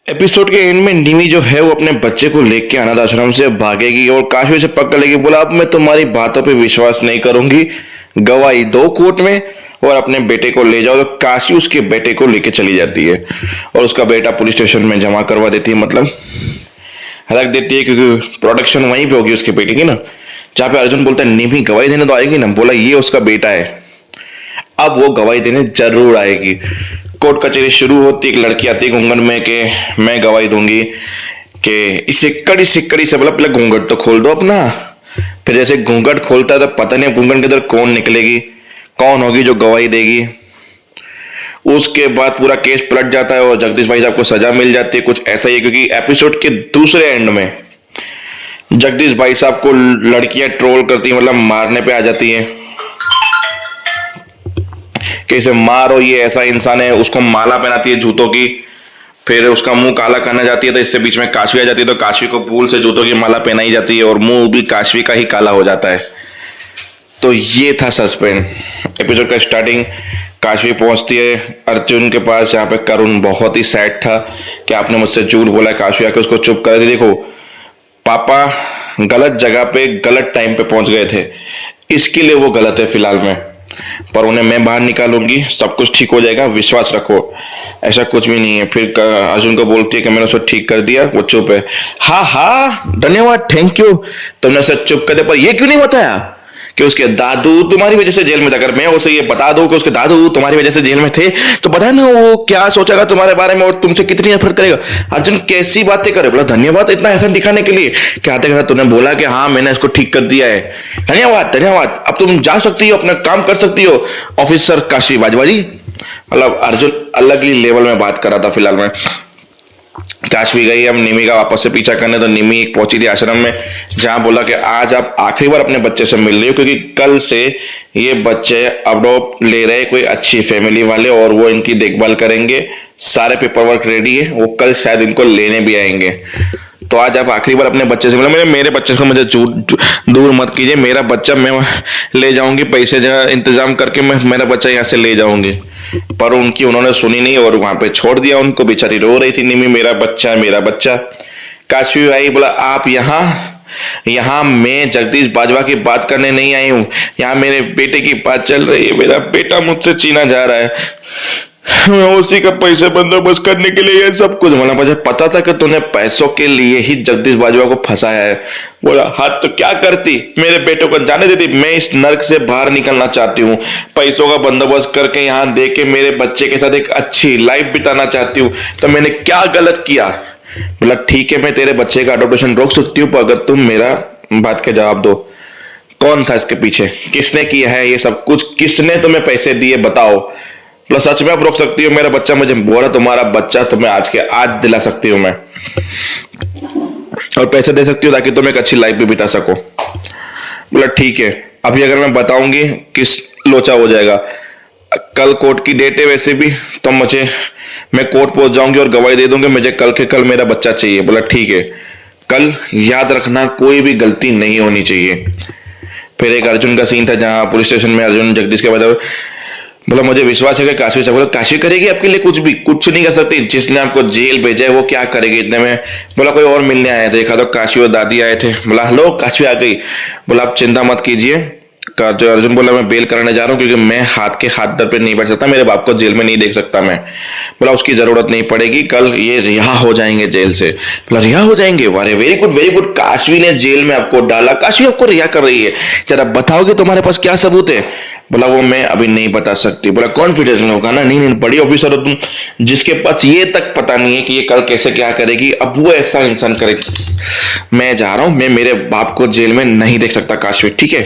Episode के and में निमी जो है वो अपने बच्चे को लेके अनाथ आश्रम से भागेगी और काशी से पकड़ लेगी। बोला अब मैं तुम्हारी बातों पे विश्वास नहीं करूंगी, गवाही दो कोर्ट में और अपने बेटे को ले जाओ। तो काशी उसके बेटे को लेके चली जाती है और उसका बेटा पुलिस स्टेशन में जमा करवा देती है, मतलब रख देती है, क्योंकि प्रोटेक्शन वहीं पे होगी उसके बेटे की ना। जहाँ पे अर्जुन बोलता है निमी गवाही देने तो आएगी ना, बोला ये उसका बेटा है, अब वो गवाही देने जरूर आएगी। कोर्ट कचहरी शुरू होती, एक लड़की आती है घूंघट में कि मैं गवाही दूंगी कि इसे कड़ी से कड़ी से, बोला पहले घूंघट तो खोल दो अपना। फिर जैसे घूंघट खोलता है तो पता नहीं घूंघट के अंदर कौन निकलेगी, कौन होगी जो गवाही देगी। उसके बाद पूरा केस पलट जाता है और जगदीश भाई साहब को सजा मिल जाती है, कुछ ऐसा ही है। क्योंकि एपिसोड के दूसरे एंड में जगदीश भाई साहब को लड़कियां ट्रोल करती हैं, मतलब मारने पे आ जाती हैं कि इसे मारो, ये ऐसा इंसान है। उसको माला पहनाती है जूतों की, फिर उसका मुंह काला करना जाती है तो इससे बीच में काशवी आ जाती है, तो काशवी को भूल से जूतों की माला पहनाई जाती है और मुंह भी काशवी का ही काला हो जाता है। तो ये था सस्पेंस। एपिसोड का स्टार्टिंग, काशवी पहुंचती है अर्जुन के पास, जहां पे करुण बहुत ही सैड था कि आपने मुझसे झूठ बोला है। काशवी आके उसको चुप कर दी। देखो पापा गलत जगह पे गलत टाइम पे पहुंच गए थे, इसके लिए वो गलत है फिलहाल में, पर उन्हें मैं बाहर निकालूंगी, सब कुछ ठीक हो जाएगा, विश्वास रखो। ऐसा कुछ भी नहीं है। फिर अर्जुन को बोलती है कि मैंने उसे ठीक कर दिया, वो चुप है। हाँ हाँ धन्यवाद, थैंक यू, तुमने उसे चुप कर दिया, पर ये क्यों नहीं बताया कि उसके दादू तुम्हारी वजह से जेल में था। अगर मैं उसे ये बता दूं कि उसके दादू तुम्हारी वजह से जेल में थे, तो पता है ना वो क्या सोचेगा तुम्हारे बारे में और तुमसे कितनी नफरत करेगा। अर्जुन कैसी बातें करे, बोला धन्यवाद इतना ऐसा दिखाने के लिए कि आते के तूने बोला कि हाँ मैंने इसको ठीक कर दिया है, धन्यवाद धन्यवाद, अब तुम जा सकती हो, अपना काम कर सकती हो ऑफिसर काशी बाजवाजी। मतलब अर्जुन अलग ही लेवल में बात कर रहा था फिलहाल में। काशवी गई अब निमी का वापस से पीछा करने, तो निमी एक पहुंची थी आश्रम में, जहां बोला कि आज आप आखिरी बार अपने बच्चे से मिल रही हो, क्योंकि कल से ये बच्चे अडॉप्ट ले रहे कोई अच्छी फैमिली वाले और वो इनकी देखभाल करेंगे, सारे पेपर वर्क रेडी है, वो कल शायद इनको लेने भी आएंगे। तो आज आप आखिरी बार अपने बच्चे से मिला। मेरे बच्चे को मुझे दूर मत कीजिए, मेरा बच्चा मैं ले जाऊंगी, पैसे इंतजाम करके मैं मेरा बच्चा यहाँ से ले जाऊंगी। पर उनकी उन्होंने सुनी नहीं और वहां पे छोड़ दिया उनको। बेचारी रो रही थी निमी, मेरा बच्चा मेरा बच्चा। काशवी आई, बोला आप यहाँ मैं जगदीश बाजवा की बात करने नहीं आई हूँ, यहाँ मेरे बेटे की बात चल रही है। मेरा बेटा मुझसे छीना जा रहा है, मैं उसी का पैसे बंदोबस्त करने के लिए ये सब कुछ। बोला मुझे पता था कि तूने पैसों के लिए ही जगदीश बाजवा को फंसाया है। बोला हाथ तो क्या करती, मेरे बेटे को जाने देती, मैं इस नर्क से बाहर निकलना चाहती हूँ, पैसों का बंदोबस्त करके यहाँ दे के मेरे बच्चे के साथ एक अच्छी लाइफ बिताना चाहती हूँ, तो मैंने क्या गलत किया। बोला ठीक है मैं तेरे बच्चे का अडॉप्शन रोक सकती हूँ, पर अगर तुम मेरा बात के जवाब दो, कौन था इसके पीछे, किसने किया है ये सब कुछ, किसने तुम्हें पैसे दिए बताओ। प्लस सच में आप रोक सकती हो मेरा बच्चा, मुझे बोला तुम्हारा बच्चा तुम्हें आज के आज दिला सकती हूँ मैं, और पैसे दे सकती हो ताकि तुम एक अच्छी लाइफ भी बिता सको। बोला ठीक है, अभी अगर मैं बताऊंगी किस लोचा हो जाएगा। कल कोर्ट की डेट है वैसे भी, तो मैं कोर्ट पहुंच जाऊंगी और गवाही दे दूंगी, मुझे कल के कल मेरा बच्चा चाहिए। बोला ठीक है, कल याद रखना कोई भी गलती नहीं होनी चाहिए। फिर एक अर्जुन का सीन था जहां पुलिस स्टेशन में अर्जुन जगदीश के बाद बोला मुझे विश्वास है कि काशी से, बोला काशी करेगी आपके लिए कुछ भी, कुछ नहीं कर सकती, जिसने आपको जेल भेजा है वो क्या करेगी इतने में। बोला कोई और मिलने आया, देखा तो काशी और दादी आए थे। बोला हेलो काशी आ गई। बोला आप चिंता मत कीजिए। जो अर्जुन बोला मैं बेल कराने जा रहा हूँ, क्योंकि मैं हाथ के हाथ दर पे नहीं बैठ सकता, मेरे बाप को जेल में नहीं देख सकता मैं। बोला उसकी जरूरत नहीं पड़ेगी, कल ये रिहा हो जाएंगे जेल से। बोला रिहा हो जाएंगे, वारे very good very good, Kashvi ने जेल में आपको डाला, काशवी आपको रिहा कर रही है, जरा बताओगे तुम्हारे पास क्या सबूत है। बोला वो मैं अभी नहीं बता सकती। बोला कॉन्फिडेंस होगा ना, नहीं नहीं बड़ी ऑफिसर हो तुम, जिसके पास ये तक पता नहीं है कि ये कल कैसे क्या करेगी, अब वो ऐसा इंसान करेगी। मैं जा रहा हूं, मैं मेरे बाप को जेल में नहीं देख सकता काशवी, ठीक है।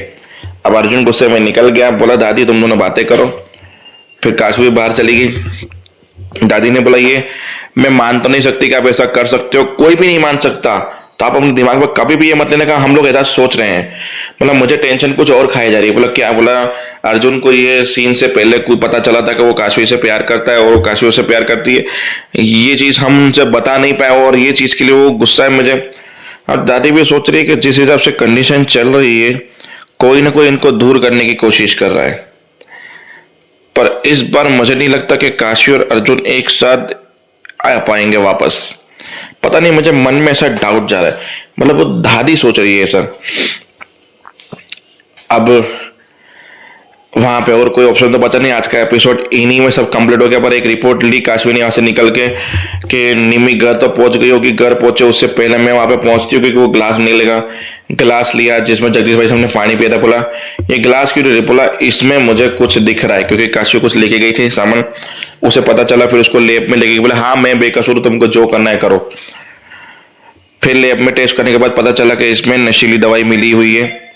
अब अर्जुन गुस्से में निकल गया, बोला दादी तुम दोनों बातें करो। फिर काशवी बाहर चली गई। दादी ने बोला ये मैं मान तो नहीं सकती कि आप ऐसा कर सकते हो, कोई भी नहीं मान सकता, तो आप अपने दिमाग में कभी भी ये मत लेने का हम लोग ऐसा सोच रहे हैं। बोला मुझे टेंशन कुछ और खाई जा रही है। बोला क्या। बोला अर्जुन को ये सीन से पहले कोई पता चला था कि वो काशवी से प्यार करता है और वो काशवी से प्यार करती है, ये चीज हम उनसे बता नहीं पाए और ये चीज के लिए वो गुस्सा है मुझे। और दादी भी सोच रही है कि जिस हिसाब से कंडीशन चल रही है, कोई ना कोई इनको दूर करने की कोशिश कर रहा है, पर इस बार मुझे नहीं लगता कि काशी और अर्जुन एक साथ आ पाएंगे वापस। पता नहीं, मुझे मन में ऐसा डाउट जा रहा है, मतलब वो दादी सोच रही है सर। अब वहां पे और कोई ऑप्शन तो बचा नहीं। आज का एपिसोड इन्हीं में सब कंप्लीट हो गया, पर एक रिपोर्ट ली अश्विनी यहाँ से निकल के कि निमी घर तो पहुंच गई होगी। घर पहुंचे उससे पहले मैं वहां पे पहुंचती हूँ, क्योंकि वो ग्लास नहीं लेगा। ग्लास लिया जिसमें जगदीश भाई साहब ने पानी पिया था। बोला ये ग्लास क्यों नहीं? बोला इसमें मुझे कुछ दिख रहा है, क्योंकि काशी कुछ लेके गई थी सामान, उसे पता चला, फिर उसको लैब में लेके। बोला हाँ मैं बेकसूर, तुमको जो करना है करो। फिर लैब में टेस्ट करने के बाद पता चला कि इसमें नशीली दवाई मिली हुई है।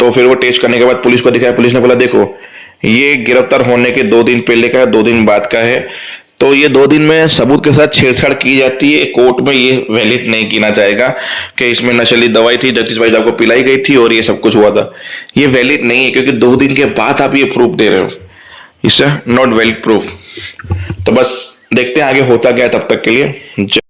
तो फिर वो टेस्ट करने के बाद पुलिस को दिखाया। पुलिस ने बोला देखो ये गिरफ्तार होने के 2 दिन पहले का है, 2 दिन बाद का है, तो ये 2 दिन में सबूत के साथ छेड़छाड़ की जाती है। कोर्ट में ये वैलिड नहीं किया जाएगा कि इसमें नशीली दवाई थी, जगदीश भाई साहब को पिलाई गई थी और ये सब कुछ हुआ था। ये वैलिड नहीं है, क्योंकि 2 दिन के बाद आप ये प्रूफ दे रहे हो, इससे नॉट वैलिड प्रूफ। तो बस देखते हैं आगे होता क्या है, तब तक के लिए